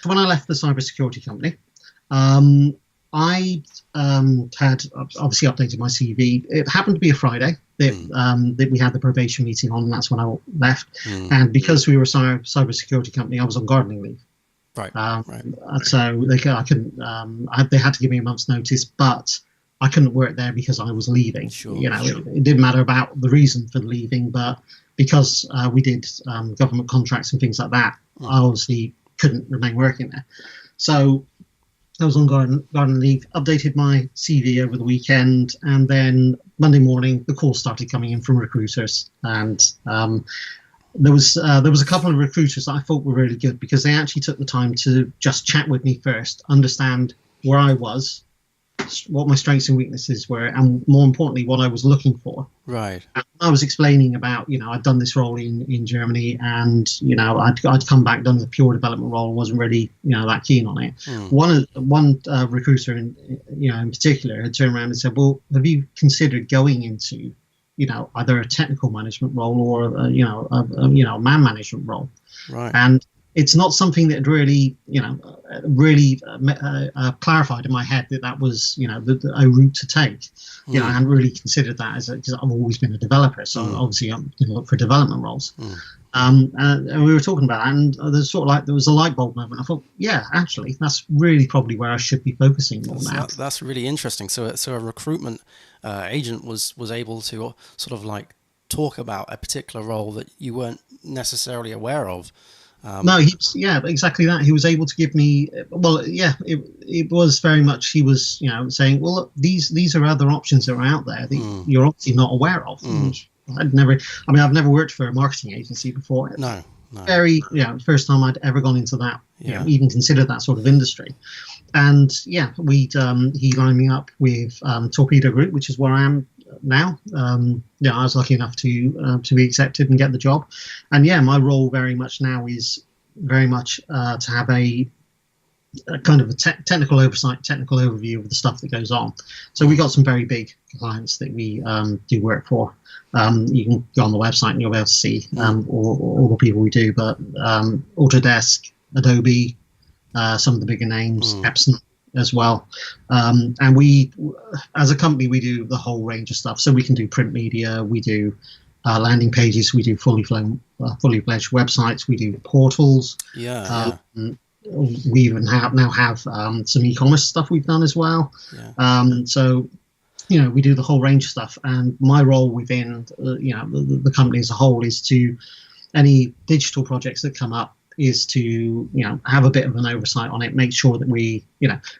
When I left the cybersecurity company, um, I had obviously updated my CV. It happened to be a Friday that we had the probation meeting on, and that's when I left. And because we were a cybersecurity company, I was on gardening leave. Right. Right. So I couldn't. They had to give me a month's notice, but I couldn't work there because I was leaving. Sure. It didn't matter about the reason for leaving, but because we did government contracts and things like that, I obviously couldn't remain working there. So I was on garden leave, updated my CV over the weekend, and then Monday morning the calls started coming in from recruiters, and there was a couple of recruiters that I thought were really good because they actually took the time to just chat with me first, understand where I was, what my strengths and weaknesses were, and more importantly, what I was looking for. Right. And I was explaining about, I'd done this role in Germany, and I'd come back, done the pure development role, wasn't really that keen on it. One recruiter in particular had turned around and said, "Well, have you considered going into either a technical management role or a man management role?" Right. And it's not something that really, clarified in my head that was, a route to take. I hadn't really considered that because I've always been a developer, so obviously I'm going to look for development roles. And we were talking about that, and there's there was a light bulb moment. I thought, yeah, actually, that's really probably where I should be focusing more now. That's really interesting. So a recruitment agent was able to sort of like talk about a particular role that you weren't necessarily aware of. No, exactly that. He was able to give me, it was very much, he was, saying, well, look, these are other options that are out there that you're obviously not aware of. I've never worked for a marketing agency before. No. Very, first time I'd ever gone into that, even considered that sort of industry. And he lined me up with Torpedo Group, which is where I am now. I was lucky enough to be accepted and get the job. And my role very much now is very much to have a kind of a technical oversight, technical overview of the stuff that goes on. So we got some very big clients that we do work for. You can go on the website and you'll be able to see all the people we do. But Autodesk, Adobe, some of the bigger names, Epson as well. And we, as a company, we do the whole range of stuff. So we can do print media, we do landing pages, we do fully fledged websites, we do portals. We even now have some e-commerce stuff we've done as well. So we do the whole range of stuff. And my role within the company as a whole is to any digital projects that come up is to have a bit of an oversight on it, make sure that we're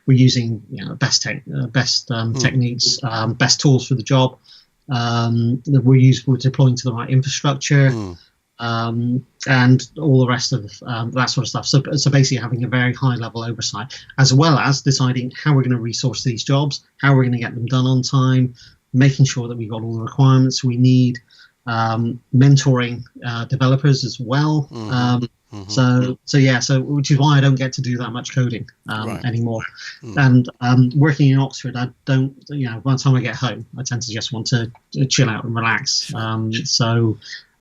using best techniques, best tools for the job, that we're deploying to the right infrastructure, and all the rest of that sort of stuff. So basically having a very high level oversight, as well as deciding how we're going to resource these jobs, how we're going to get them done on time, making sure that we've got all the requirements we need, mentoring developers as well. So which is why I don't get to do that much coding anymore. And working in Oxford, I don't, by the time I get home, I tend to just want to chill out and relax. So